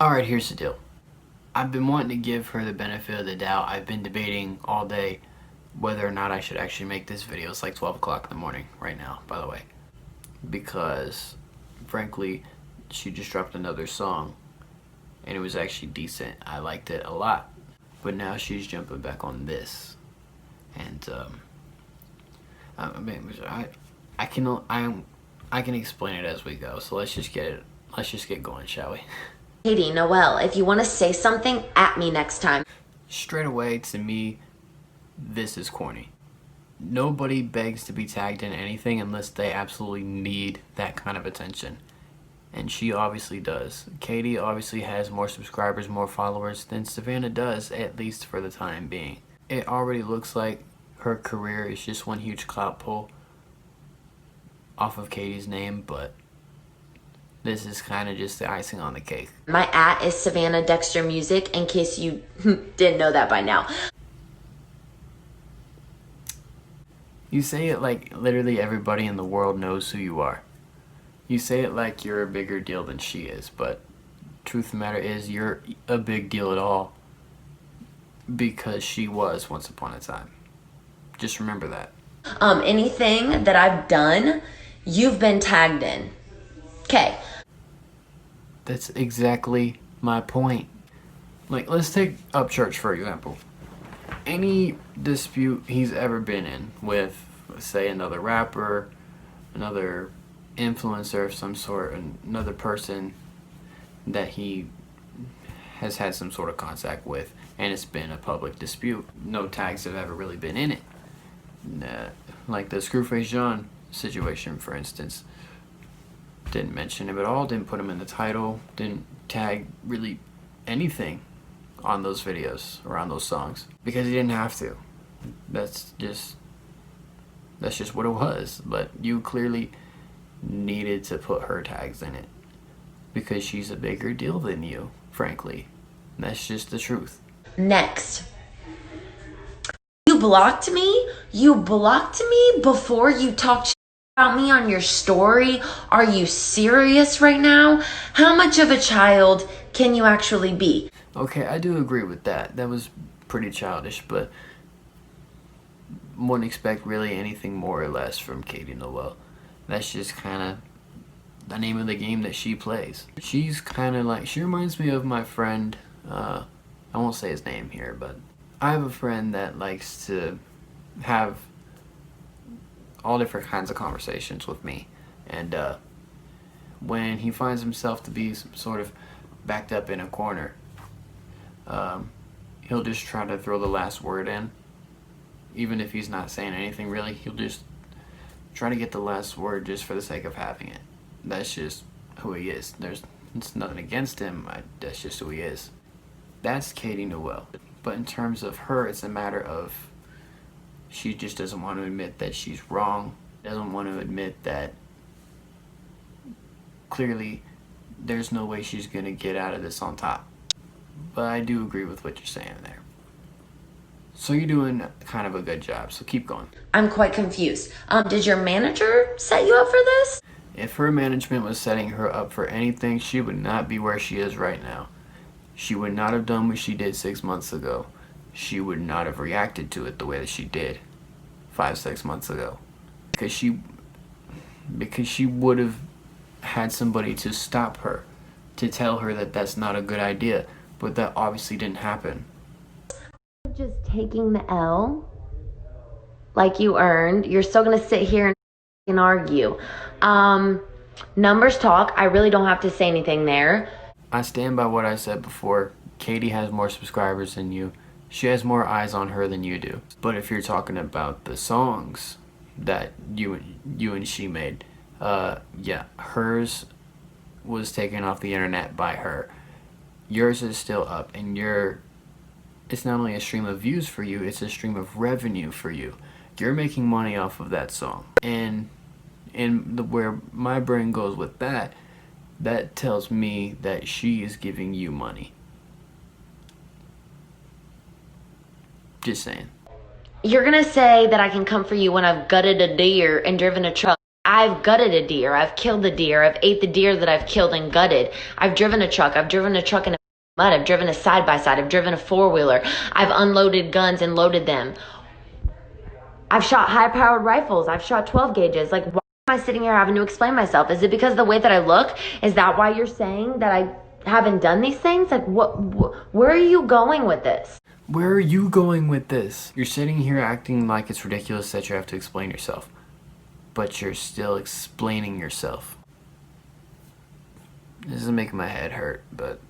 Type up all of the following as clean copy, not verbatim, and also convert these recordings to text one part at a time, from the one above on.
Alright, here's the deal. I've been wanting to give her the benefit of the doubt. I've been debating all day whether or not I should actually make this video. It's like 12 o'clock in the morning right now, by the way. Because, frankly, she just dropped another song. And it was actually decent. I liked it a lot. But now she's jumping back on this. And, I can explain it as we go. So let's just get going, shall we? Katie, Noelle, if you want to say something, at me next time. Straight away, to me, this is corny. Nobody begs to be tagged in anything unless they absolutely need that kind of attention. And she obviously does. Katie obviously has more subscribers, more followers than Savannah does, at least for the time being. It already looks like her career is just one huge clout pull off of Katie's name, but this is kind of just the icing on the cake. My @ is Savannah Dexter Music, in case you didn't know that by now. You say it like literally everybody in the world knows who you are. You say it like you're a bigger deal than she is, but truth of the matter is you're a big deal at all because she was once upon a time. Just remember that. Anything that I've done, you've been tagged in. Okay. That's exactly my point. Like, let's take Upchurch, for example. Any dispute he's ever been in with, say, another rapper, another influencer of some sort, another person that he has had some sort of contact with, and it's been a public dispute, no tags have ever really been in it. Like the Screwface John situation, for instance. Didn't mention him at all, didn't put him in the title, didn't tag really anything on those videos or on those songs because he didn't have to. That's just what it was. But you clearly needed to put her tags in it because she's a bigger deal than you, frankly. And that's just the truth. Next. You blocked me? You blocked me before you talked about me on your story? Are you serious right now? How much of a child can you actually be? Okay, I do agree with that. That was pretty childish, but wouldn't expect really anything more or less from Katie Noelle. That's just kind of the name of the game that she plays. She's kind of like, she reminds me of my friend, I won't say his name here, but I have a friend that likes to have all different kinds of conversations with me, and when he finds himself to be sort of backed up in a corner, he'll just try to throw the last word in, even if he's not saying anything really. He'll just try to get the last word just for the sake of having it. That's just who he is. It's nothing against him. That's just who he is. That's Katie Noelle. But in terms of her, it's a matter of she just doesn't want to admit that she's wrong, doesn't want to admit that clearly there's no way she's going to get out of this on top. But I do agree with what you're saying there. So you're doing kind of a good job, so keep going. I'm quite confused. Did your manager set you up for this? If her management was setting her up for anything, she would not be where she is right now. She would not have done what she did 6 months ago. She would not have reacted to it the way that she did 5-6 months ago. Because she would have had somebody to stop her, to tell her that that's not a good idea. But that obviously didn't happen. Just taking the L like you earned. You're still going to sit here and argue. Numbers talk. I really don't have to say anything there. I stand by what I said before. Katie has more subscribers than you. She has more eyes on her than you do. But if you're talking about the songs that you and she made, yeah, hers was taken off the internet by her. Yours is still up, and it's not only a stream of views for you, it's a stream of revenue for you. You're making money off of that song. And where my brain goes with that tells me that she is giving you money. Just saying. You're going to say that I can come for you when I've gutted a deer and driven a truck I've gutted a deer. I've killed a deer. I've ate the deer that I've killed and gutted. I've driven a truck. I've driven a truck in mud. I've driven a side-by-side. I've driven a four-wheeler. I've unloaded guns and loaded them. I've shot high-powered rifles. I've shot 12 gauges. Like, why am I sitting here having to explain myself? Is it because of the way that I look? Is that why you're saying that I haven't done these things? Like, where are you going with this? Where are you going with this? You're sitting here acting like it's ridiculous that you have to explain yourself. But you're still explaining yourself. This is making my head hurt, but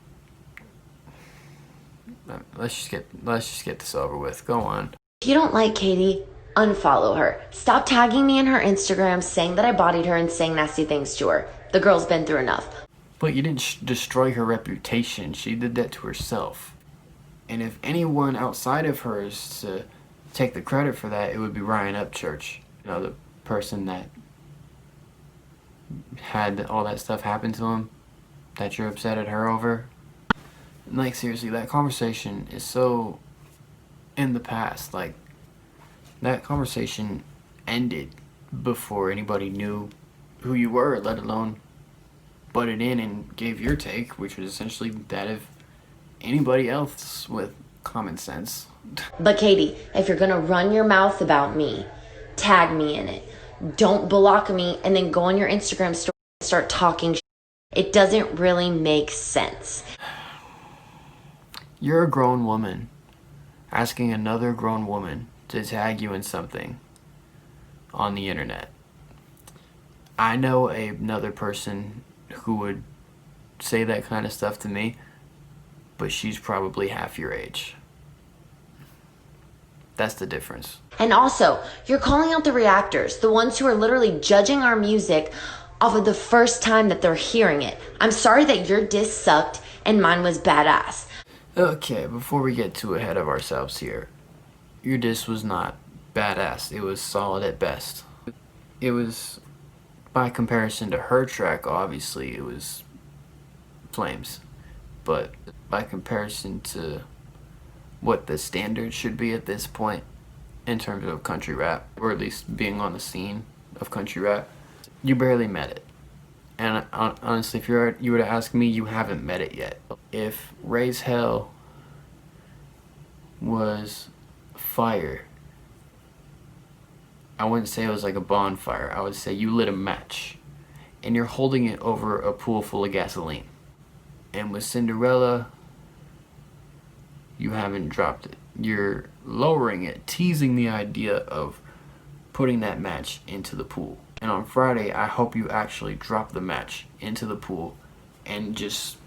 let's just get this over with. Go on. If you don't like Katie, unfollow her. Stop tagging me in her Instagram saying that I bodied her and saying nasty things to her. The girl's been through enough. But you didn't destroy her reputation. She did that to herself. And if anyone outside of her is to take the credit for that, it would be Ryan Upchurch. You know, the person that had all that stuff happen to him that you're upset at her over. Like, seriously, that conversation is so in the past. Like, that conversation ended before anybody knew who you were, let alone butted in and gave your take, which was essentially that of anybody else with common sense. But Katie, if you're gonna run your mouth about me, tag me in it. Don't block me and then go on your Instagram story and start talking shit. It doesn't really make sense. You're a grown woman asking another grown woman to tag you in something on the internet. I know another person who would say that kind of stuff to me, but she's probably half your age. That's the difference. And also, you're calling out the reactors, the ones who are literally judging our music off of the first time that they're hearing it. I'm sorry that your diss sucked and mine was badass. Okay, before we get too ahead of ourselves here, your diss was not badass. It was solid at best. It was, by comparison to her track, obviously, it was flames. But by comparison to what the standard should be at this point in terms of country rap, or at least being on the scene of country rap, you barely met it. And honestly, if you were to ask me, you haven't met it yet. If Raise Hell was fire, I wouldn't say it was like a bonfire. I would say you lit a match and you're holding it over a pool full of gasoline. And with Cinderella, you haven't dropped it. You're lowering it, teasing the idea of putting that match into the pool. And on Friday, I hope you actually drop the match into the pool and just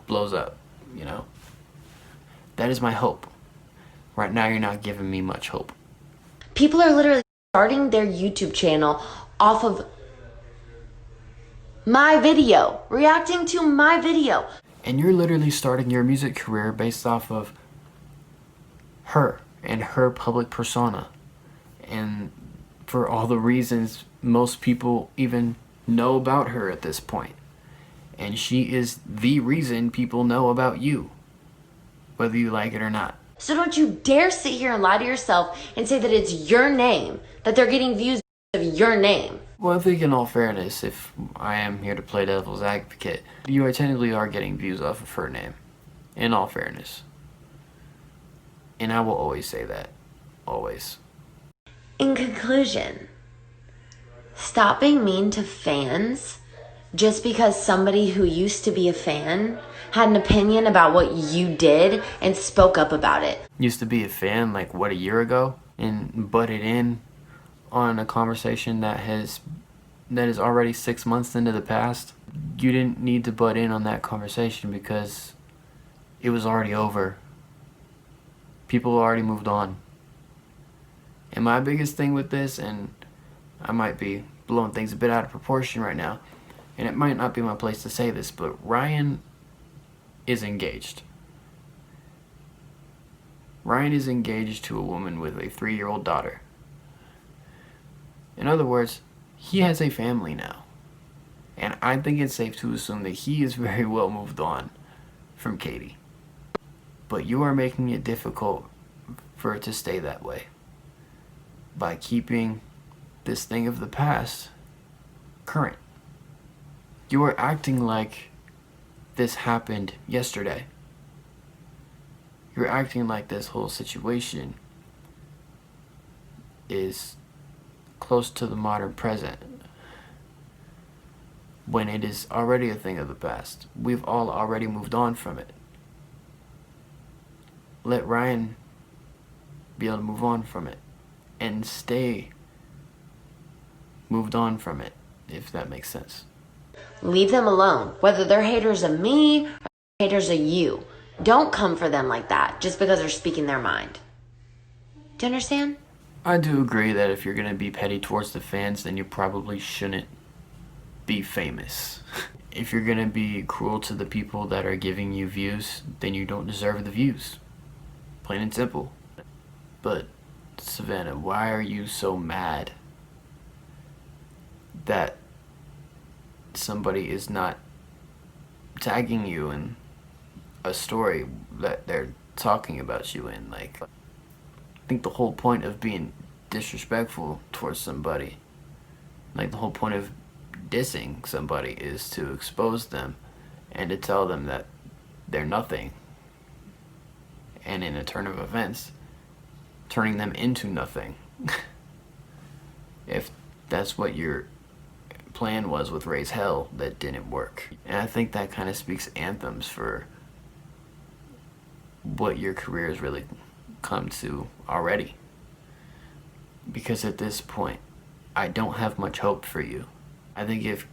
blows up, you know? That is my hope. Right now, you're not giving me much hope. People are literally starting their YouTube channel off of my video, reacting to my video. And you're literally starting your music career based off of her and her public persona. And for all the reasons most people even know about her at this point. And she is the reason people know about you, whether you like it or not. So don't you dare sit here and lie to yourself and say that it's your name, that they're getting views of your name. Well, I think in all fairness, if I am here to play devil's advocate, you technically are getting views off of her name. In all fairness. And I will always say that. Always. In conclusion, stop being mean to fans just because somebody who used to be a fan had an opinion about what you did and spoke up about it. Used to be a fan like what, a year ago, and butted in on a conversation that is already 6 months into the past. You didn't need to butt in on that conversation because it was already over. People already moved on. And my biggest thing with this, and I might be blowing things a bit out of proportion right now, and it might not be my place to say this, but Ryan is engaged. Ryan is engaged to a woman with a 3-year-old daughter. In other words, he has a family now. And I think it's safe to assume that he is very well moved on from Katie. But you are making it difficult for it to stay that way by keeping this thing of the past current. You are acting like this happened yesterday. You're acting like this whole situation is close to the modern present when it is already a thing of the past. We've all already moved on from it. Let Ryan be able to move on from it and stay moved on from it, if that makes sense. Leave them alone. Whether they're haters of me or haters of you. Don't come for them like that just because they're speaking their mind. Do you understand? I do agree that if you're going to be petty towards the fans, then you probably shouldn't be famous. If you're going to be cruel to the people that are giving you views, then you don't deserve the views. Plain and simple. But, Savannah, why are you so mad that somebody is not tagging you in a story that they're talking about you in? Like, I think the whole point of being disrespectful towards somebody, like the whole point of dissing somebody, is to expose them and to tell them that they're nothing, and in a turn of events, turning them into nothing. If that's what your plan was with Raise Hell, that didn't work. And I think that kind of speaks anthems for what your career has really come to already. Because at this point, I don't have much hope for you. I think if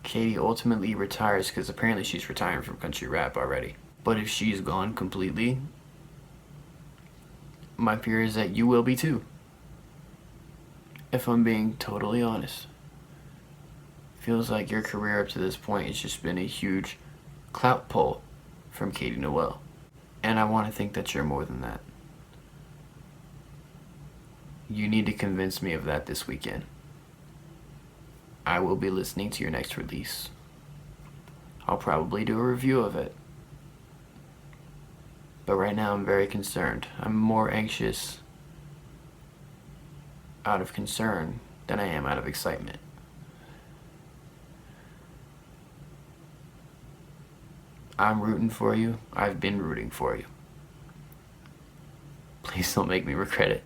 Katie ultimately retires, because apparently she's retiring from country rap already, but if she's gone completely, my fear is that you will be too. If I'm being totally honest. Feels like your career up to this point has just been a huge clout pull from Katie Noel. And I want to think that you're more than that. You need to convince me of that this weekend. I will be listening to your next release. I'll probably do a review of it. But right now I'm very concerned. I'm more anxious out of concern than I am out of excitement. I'm rooting for you. I've been rooting for you. Please don't make me regret it.